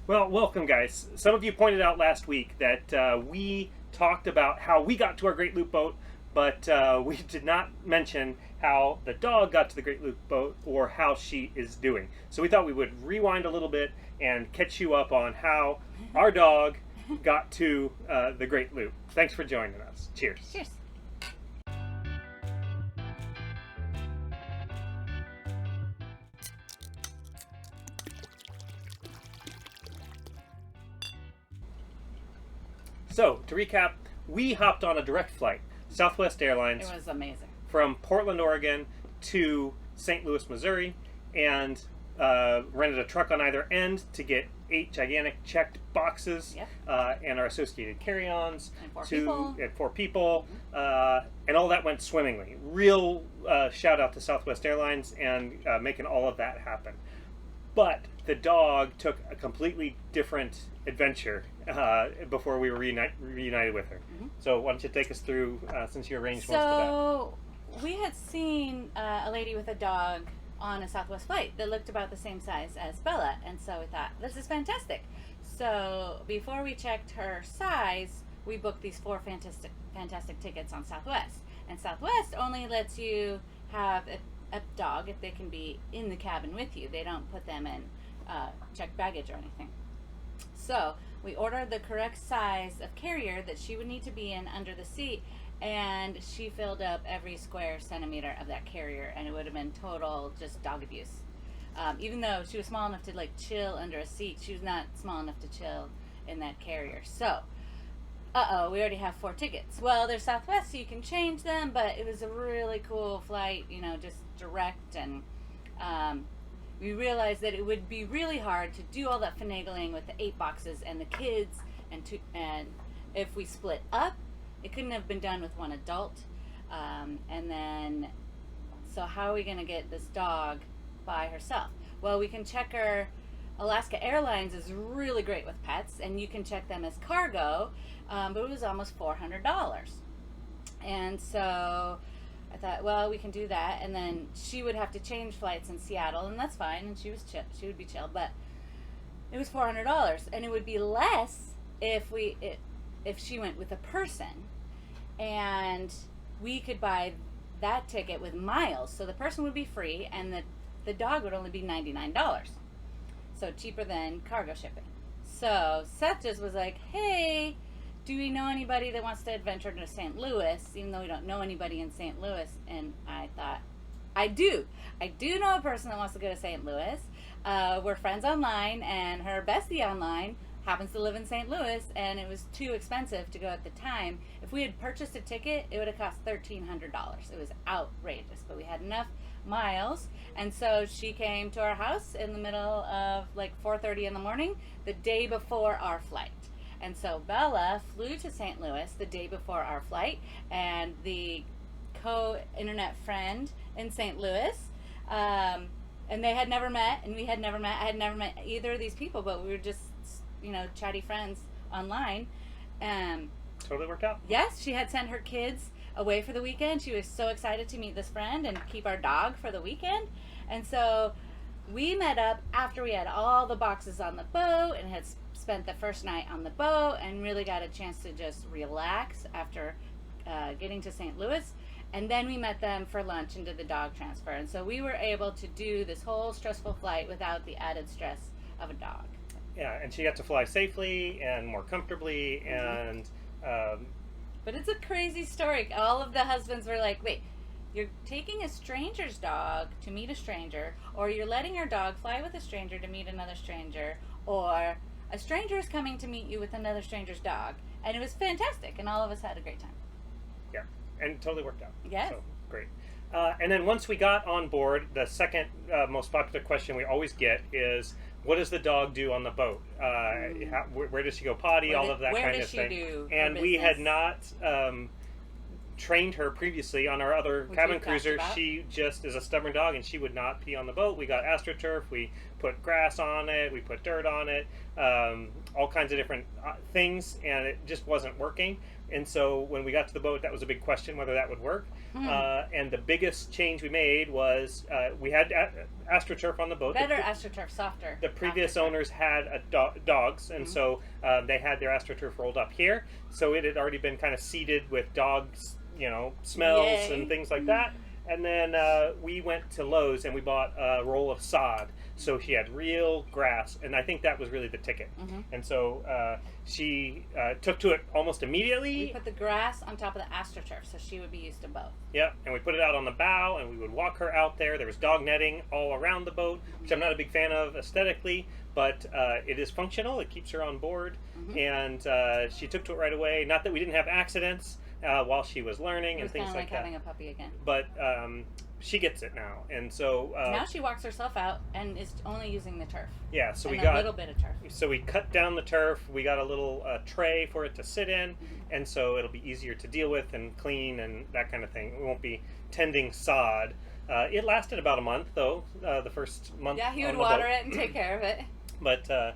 Well, welcome, guys. Some of you pointed out last week that we talked about how we got to our Great Loop boat, but we did not mention how the dog got to the Great Loop boat or how she is doing. So we thought we would rewind a little bit and catch you up on how our dog got to the Great Loop. Thanks for joining us. Cheers. Cheers. So, to recap, we hopped on a direct flight, Southwest Airlines, It was amazing. from Portland, Oregon to St. Louis, Missouri, and rented a truck on either end to get 8 gigantic checked boxes Yep. and our associated carry-ons And 4 people. and 4 people, and all that went swimmingly. Real shout out to Southwest Airlines and making all of that happen. But the dog took a completely different adventure before we were reunited with her. Mm-hmm. So why don't you take us through, since you arranged most of So we had seen a lady with a dog on a Southwest flight that looked about the same size as Bella, and so we thought, this is fantastic. So before we checked her size, we booked these 4 fantastic tickets on Southwest. And Southwest only lets you have a dog if they can be in the cabin with you. They don't put them in checked baggage or anything. So we ordered the correct size of carrier that she would need to be in under the seat, and she filled up every square centimeter of that carrier, and it would have been total just dog abuse. Even though she was small enough to like chill under a seat, she was not small enough to chill in that carrier. So we already have 4 tickets. Well, they're Southwest, so you can change them, but it was a really cool flight, just direct, and we realized that it would be really hard to do all that finagling with the 8 boxes and the kids, and if we split up, it couldn't have been done with one adult. And then, so how are we going to get this dog by herself? Well, we can check her. Alaska Airlines is really great with pets, and you can check them as cargo, but it was almost $400. And so I thought, well, we can do that, and then she would have to change flights in Seattle, and that's fine, and she would be chill, but it was $400, and it would be less if she went with a person, and we could buy that ticket with miles, so the person would be free, and the dog would only be $99, so cheaper than cargo shipping. So Seth just was like, hey, do we know anybody that wants to adventure to St. Louis, even though we don't know anybody in St. Louis? And I thought, I do know a person that wants to go to St. Louis. We're friends online, and her bestie online happens to live in St. Louis, and it was too expensive to go at the time. If we had purchased a ticket, it would have cost $1,300. It was outrageous, but we had enough miles, and so she came to our house in the middle of like 4:30 in the morning, the day before our flight. And so Bella flew to St. Louis the day before our flight, and the co-internet friend in St. Louis, and they had never met, and we had never met. I had never met either of these people, but we were just, chatty friends online. Totally worked out. Yes, she had sent her kids away for the weekend. She was so excited to meet this friend and keep our dog for the weekend. And so we met up after we had all the boxes on the boat and had spent the first night on the boat and really got a chance to just relax after getting to St. Louis. And then we met them for lunch and did the dog transfer. And so we were able to do this whole stressful flight without the added stress of a dog. Yeah, and she got to fly safely and more comfortably, and But it's a crazy story. All of the husbands were like, wait, you're taking a stranger's dog to meet a stranger, or you're letting your dog fly with a stranger to meet another stranger, or a stranger is coming to meet you with another stranger's dog. And it was fantastic, and all of us had a great time. yeah, and totally worked out. Yes. So, great. And then once we got on board, the second most popular question we always get is, what does the dog do on the boat? Where does she go potty? All of that kind of thing. Where does she do her And we had business? not trained her previously on our other Which cabin we've talked cruiser. about. She just is a stubborn dog, and she would not pee on the boat. We got AstroTurf. We put grass on it, we put dirt on it, all kinds of different things, and it just wasn't working. And so when we got to the boat, that was a big question whether that would work. And the biggest change we made was we had AstroTurf on the boat. Better AstroTurf, softer. The previous owners had dogs, and so they had their AstroTurf rolled up here. So it had already been kind of seeded with dogs, smells and things like that. And then we went to Lowe's and we bought a roll of sod. So she had real grass, and I think that was really the ticket. And so she took to it almost immediately. We put the grass on top of the AstroTurf, so she would be used to both. Yep, and we put it out on the bow, and we would walk her out there. There was dog netting all around the boat, which I'm not a big fan of aesthetically, but it is functional. It keeps her on board, and she took to it right away. Not that we didn't have accidents while she was learning and things like that. It was kind of like having a puppy again. But she gets it now, and so now she walks herself out and is only using the turf. Yeah, so and we got a little bit of turf. So we cut down the turf. We got a little tray for it to sit in, and so it'll be easier to deal with and clean and that kind of thing. We won't be tending sod. It lasted about a month, though. The first month. Yeah, he would water it and take care of it. But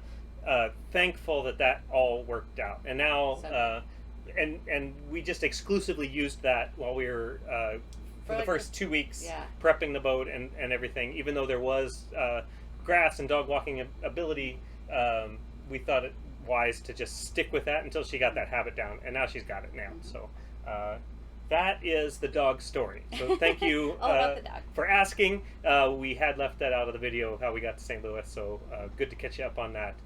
thankful that all worked out, and now and we just exclusively used that while we were. For the first 2 weeks, prepping the boat and everything, even though there was grass and dog walking ability, we thought it wise to just stick with that until she got that habit down, and now she's got it now. So that is the dog story. So thank you for asking. We had left that out of the video of how we got to St. Louis, so good to catch you up on that.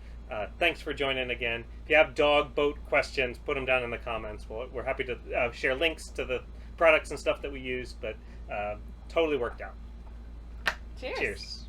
Thanks for joining again. If you have dog boat questions, put them down in the comments. We're happy to share links to the products and stuff that we use, but totally worked out. Cheers. Cheers.